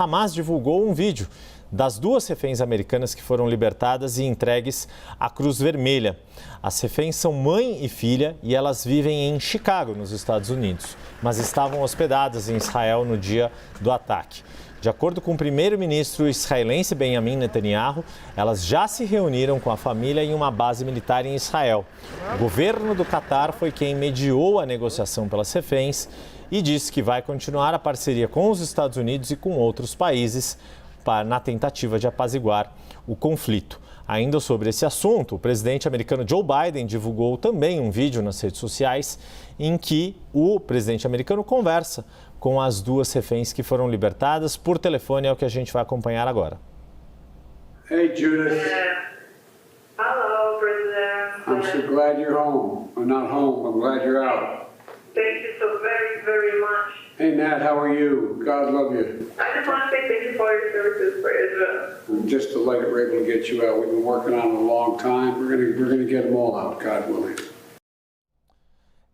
Hamas divulgou um vídeo das duas reféns americanas que foram libertadas e entregues à Cruz Vermelha. As reféns são mãe e filha e elas vivem em Chicago, nos Estados Unidos, mas estavam hospedadas em Israel no dia do ataque. De acordo com o primeiro-ministro israelense Benjamin Netanyahu, elas já se reuniram com a família em uma base militar em Israel. O governo do Catar foi quem mediou a negociação pelas reféns e disse que vai continuar a parceria com os Estados Unidos e com outros países na tentativa de apaziguar o conflito. Ainda sobre esse assunto, o presidente americano Joe Biden divulgou também um vídeo nas redes sociais em que o presidente americano conversa com as duas reféns que foram libertadas por telefone, é o que a gente vai acompanhar agora. Hey, Judith. Hello, President. I'm so glad you're home. Or not home, I'm glad you're out. Thank you so very, very much. Hey, Nat, how are you? God love you. I just want to say thank you for your services for Israel. I'm just delighted we're able to get you out. We've been working on it a long time. We're gonna get them all out, God willing.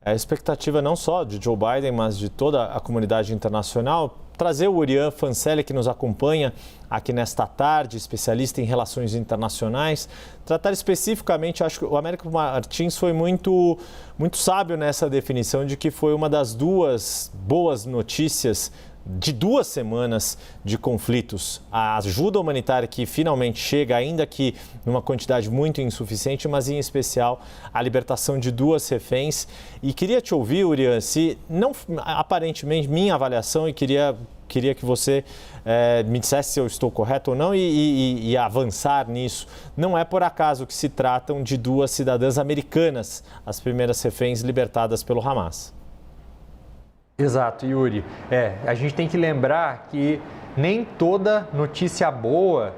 A expectativa não só de Joe Biden, mas de toda a comunidade internacional, trazer o Urian Fancelli, que nos acompanha aqui nesta tarde, especialista em relações internacionais, tratar especificamente, acho que o Américo Martins foi muito sábio nessa definição de que foi uma das duas boas notícias de 2 semanas de conflitos. A ajuda humanitária que finalmente chega, ainda que numa quantidade muito insuficiente, mas em especial a libertação de 2 reféns. E queria te ouvir, Urian, se não, aparentemente, minha avaliação, e queria que você me dissesse se eu estou correto ou não e avançar nisso. Não é por acaso que se tratam de 2 cidadãs americanas, as primeiras reféns libertadas pelo Hamas. Exato, Yuri. A gente tem que lembrar que nem toda notícia boa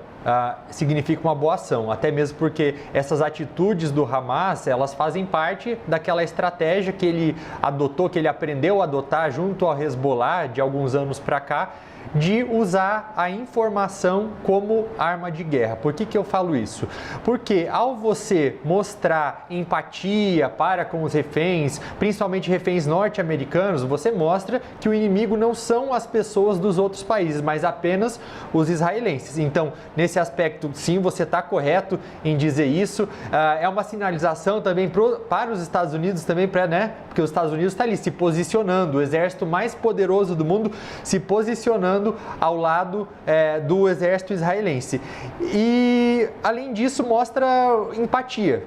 significa uma boa ação, até mesmo porque essas atitudes do Hamas, elas fazem parte daquela estratégia que ele adotou, que ele aprendeu a adotar junto ao Hezbollah de alguns anos para cá, de usar a informação como arma de guerra. Por que eu falo isso? Porque ao você mostrar empatia para com os reféns, principalmente reféns norte-americanos, você mostra que o inimigo não são as pessoas dos outros países, mas apenas os israelenses. Então, nesse aspecto, sim, você está correto em dizer isso. É uma sinalização também para os Estados Unidos, também porque os Estados Unidos está ali se posicionando, o exército mais poderoso do mundo se posicionando ao lado do exército israelense. E, além disso, mostra empatia.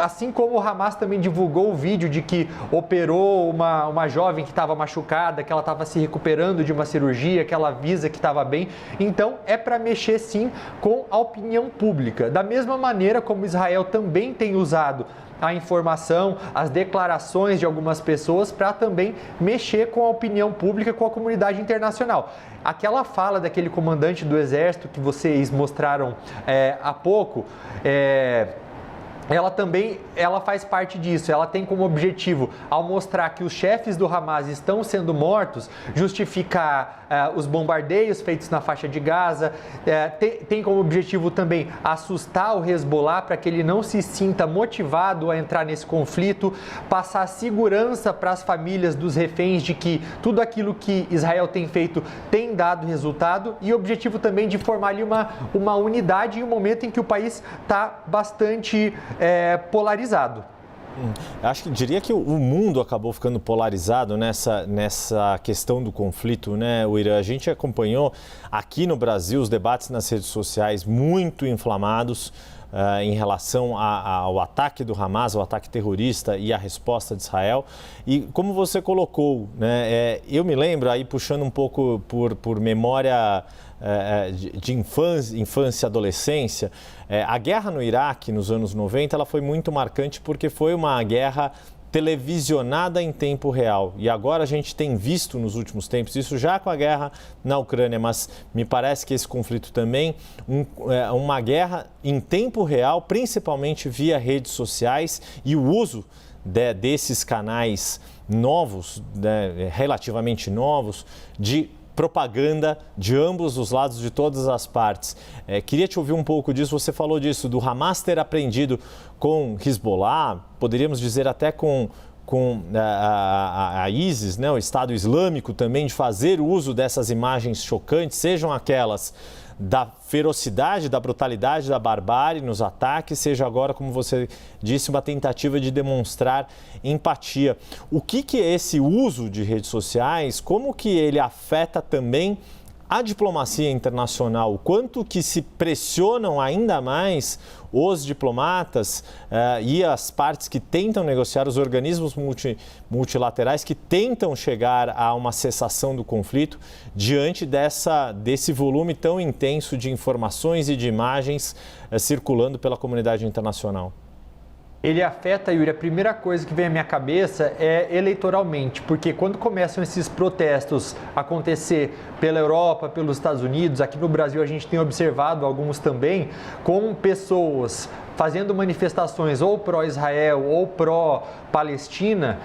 Assim como o Hamas também divulgou o vídeo de que operou uma jovem que estava machucada, que ela estava se recuperando de uma cirurgia, que ela avisa que estava bem. Então, é para mexer, sim, com a opinião pública. Da mesma maneira como Israel também tem usado a informação, as declarações de algumas pessoas para também mexer com a opinião pública, com a comunidade internacional. Aquela fala daquele comandante do exército que vocês mostraram há pouco, ela faz parte disso. Ela tem como objetivo, ao mostrar que os chefes do Hamas estão sendo mortos, justificar os bombardeios feitos na faixa de Gaza, tem como objetivo também assustar o Hezbollah para que ele não se sinta motivado a entrar nesse conflito, passar segurança para as famílias dos reféns de que tudo aquilo que Israel tem feito tem dado resultado, e o objetivo também de formar ali uma unidade em um momento em que o país está bastante polarizado. Diria que o mundo acabou ficando polarizado nessa questão do conflito, né, Urian? A gente acompanhou aqui no Brasil os debates nas redes sociais muito inflamados em relação ao ataque do Hamas, ao ataque terrorista e à resposta de Israel. E como você colocou, né, eu me lembro, aí puxando um pouco por memória de infância e adolescência, a guerra no Iraque nos anos 90 ela foi muito marcante porque foi uma guerra televisionada em tempo real. E agora a gente tem visto nos últimos tempos, isso já com a guerra na Ucrânia, mas me parece que esse conflito também, uma guerra em tempo real, principalmente via redes sociais, e o uso desses canais novos, relativamente novos, de propaganda de ambos os lados, de todas as partes. Queria te ouvir um pouco disso. Você falou disso, do Hamas ter aprendido com Hezbollah, poderíamos dizer até com com a ISIS, né, o Estado Islâmico também, de fazer uso dessas imagens chocantes, sejam aquelas da ferocidade, da brutalidade, da barbárie nos ataques, seja agora, como você disse, uma tentativa de demonstrar empatia. O que é esse uso de redes sociais, como que ele afeta também a diplomacia internacional? O quanto que se pressionam ainda mais os diplomatas e as partes que tentam negociar, os organismos multilaterais que tentam chegar a uma cessação do conflito diante desse volume tão intenso de informações e de imagens circulando pela comunidade internacional? Ele afeta, Yuri, a primeira coisa que vem à minha cabeça é eleitoralmente, porque quando começam esses protestos a acontecer pela Europa, pelos Estados Unidos, aqui no Brasil a gente tem observado alguns também, com pessoas fazendo manifestações ou pró-Israel ou pró-Palestina,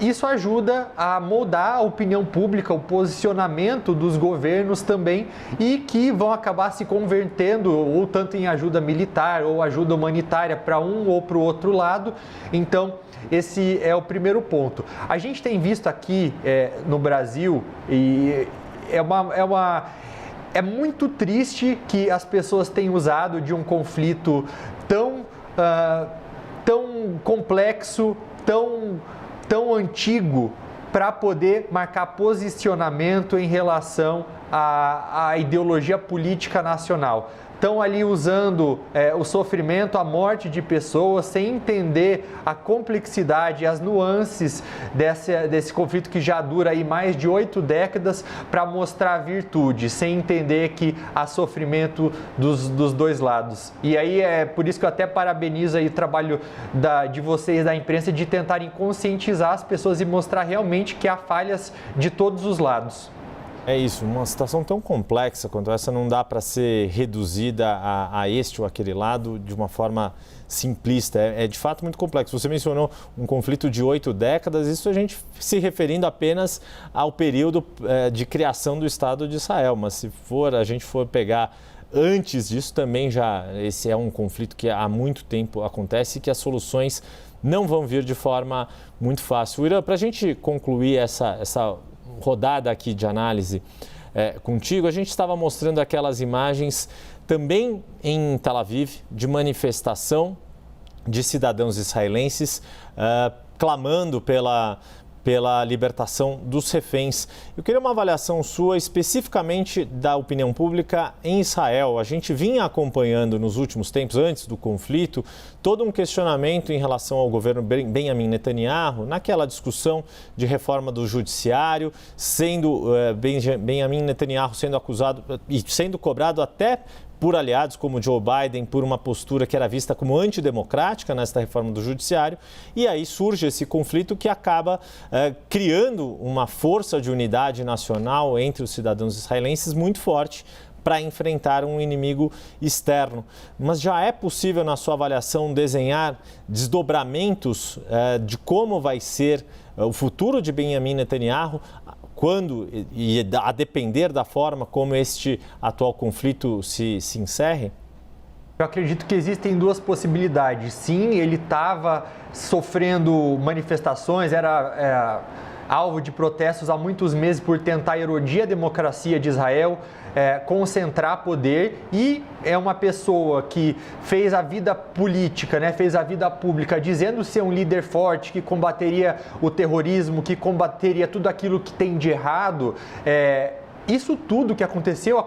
isso ajuda a moldar a opinião pública, o posicionamento dos governos também, e que vão acabar se convertendo ou tanto em ajuda militar ou ajuda humanitária para um ou para o outro lado. Então, esse é o primeiro ponto. A gente tem visto aqui no Brasil, e é muito triste que as pessoas tenham usado de um conflito tão complexo, tão antigo, para poder marcar posicionamento em relação à ideologia política nacional. Estão ali usando o sofrimento, a morte de pessoas, sem entender a complexidade, as nuances desse conflito que já dura aí mais de 8 décadas, para mostrar virtude, sem entender que há sofrimento dos dois lados. E aí é por isso que eu até parabenizo aí o trabalho de vocês da imprensa, de tentarem conscientizar as pessoas e mostrar realmente que há falhas de todos os lados. É isso, uma situação tão complexa quanto essa não dá para ser reduzida a este ou aquele lado de uma forma simplista. É de fato muito complexo. Você mencionou um conflito de 8 décadas, isso a gente se referindo apenas ao período de criação do Estado de Israel, mas se a gente for pegar antes disso também esse é um conflito que há muito tempo acontece e que as soluções não vão vir de forma muito fácil. Irã, para a gente concluir essa rodada aqui de análise contigo, a gente estava mostrando aquelas imagens também em Tel Aviv de manifestação de cidadãos israelenses clamando pela libertação dos reféns. Eu queria uma avaliação sua especificamente da opinião pública em Israel. A gente vinha acompanhando nos últimos tempos, antes do conflito, todo um questionamento em relação ao governo Benjamin Netanyahu, naquela discussão de reforma do judiciário, sendo Benjamin Netanyahu sendo acusado e sendo cobrado até por aliados como Joe Biden, por uma postura que era vista como antidemocrática nesta reforma do judiciário, e aí surge esse conflito que acaba criando uma força de unidade nacional entre os cidadãos israelenses muito forte para enfrentar um inimigo externo. Mas já é possível, na sua avaliação, desenhar desdobramentos de como vai ser o futuro de Benjamin Netanyahu, e a depender da forma como este atual conflito se encerre? Eu acredito que existem duas possibilidades. Sim, ele estava sofrendo manifestações, era alvo de protestos há muitos meses por tentar erodir a democracia de Israel, concentrar poder, e é uma pessoa que fez a vida política, fez a vida pública dizendo ser um líder forte, que combateria o terrorismo, que combateria tudo aquilo que tem de errado. Isso tudo que aconteceu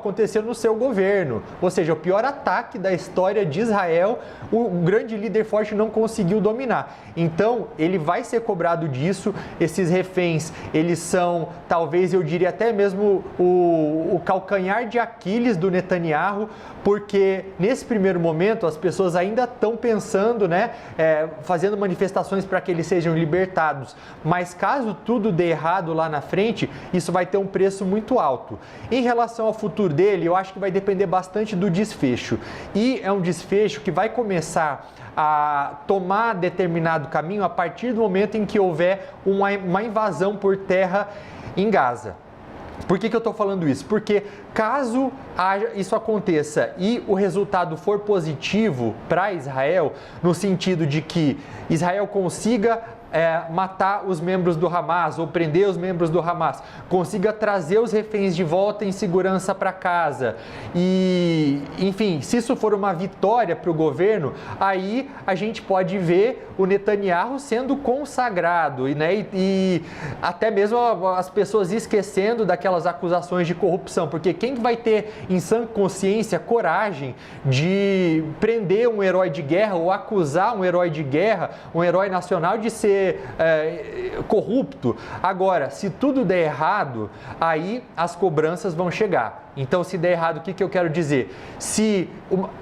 no seu governo, ou seja, o pior ataque da história de Israel, o grande líder forte não conseguiu dominar. Então, ele vai ser cobrado disso. Esses reféns, eles são, talvez eu diria até mesmo o calcanhar de Aquiles do Netanyahu, porque nesse primeiro momento as pessoas ainda estão pensando, fazendo manifestações para que eles sejam libertados. Mas caso tudo dê errado lá na frente, isso vai ter um preço muito alto. Em relação ao futuro dele, eu acho que vai depender bastante do desfecho. E é um desfecho que vai começar a tomar determinado caminho a partir do momento em que houver uma invasão por terra em Gaza. Por que eu estou falando isso? Porque caso isso aconteça e o resultado for positivo para Israel, no sentido de que Israel consiga matar os membros do Hamas ou prender os membros do Hamas, consiga trazer os reféns de volta em segurança para casa e, enfim, se isso for uma vitória para o governo, aí a gente pode ver o Netanyahu sendo consagrado e até mesmo as pessoas esquecendo daquelas acusações de corrupção, porque quem vai ter em sã consciência coragem de prender um herói de guerra ou acusar um herói de guerra, um herói nacional de ser corrupto? Agora, se tudo der errado, aí as cobranças vão chegar. Então, se der errado, o que eu quero dizer? Se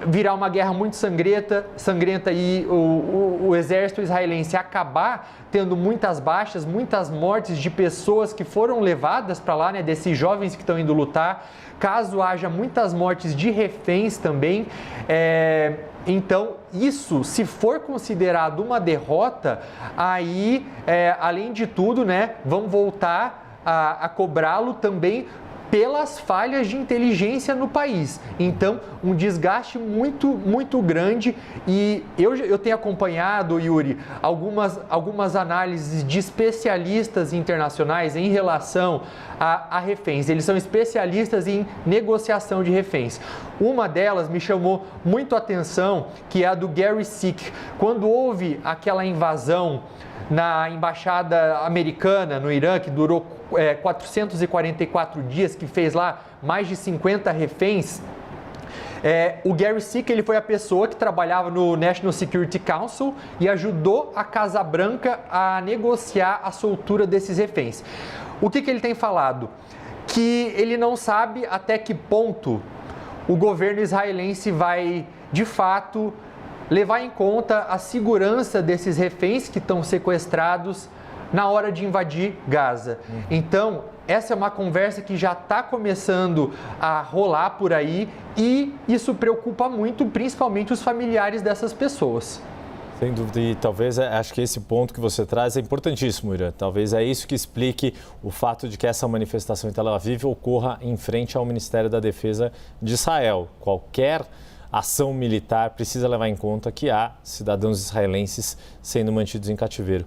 virar uma guerra muito sangrenta e o exército israelense acabar tendo muitas baixas, muitas mortes de pessoas que foram levadas para lá, né, desses jovens que estão indo lutar, caso haja muitas mortes de reféns também, então isso, se for considerado uma derrota, aí, além de tudo, né, vão voltar a cobrá-lo também pelas falhas de inteligência no país. Então, um desgaste muito, muito grande e eu tenho acompanhado, Yuri, algumas análises de especialistas internacionais em relação a reféns. Eles são especialistas em negociação de reféns. Uma delas me chamou muito a atenção, que é a do Gary Sick. Quando houve aquela invasão na embaixada americana no Irã, que durou 444 dias, que fez lá mais de 50 reféns, o Gary Sick, ele foi a pessoa que trabalhava no National Security Council e ajudou a Casa Branca a negociar a soltura desses reféns. O que ele tem falado? Que ele não sabe até que ponto o governo israelense vai, de fato, levar em conta a segurança desses reféns que estão sequestrados na hora de invadir Gaza. Então, essa é uma conversa que já está começando a rolar por aí e isso preocupa muito, principalmente os familiares dessas pessoas. Sem dúvida, e talvez acho que esse ponto que você traz é importantíssimo, Irã. Talvez é isso que explique o fato de que essa manifestação em Tel Aviv ocorra em frente ao Ministério da Defesa de Israel. Qualquer ação militar precisa levar em conta que há cidadãos israelenses sendo mantidos em cativeiro.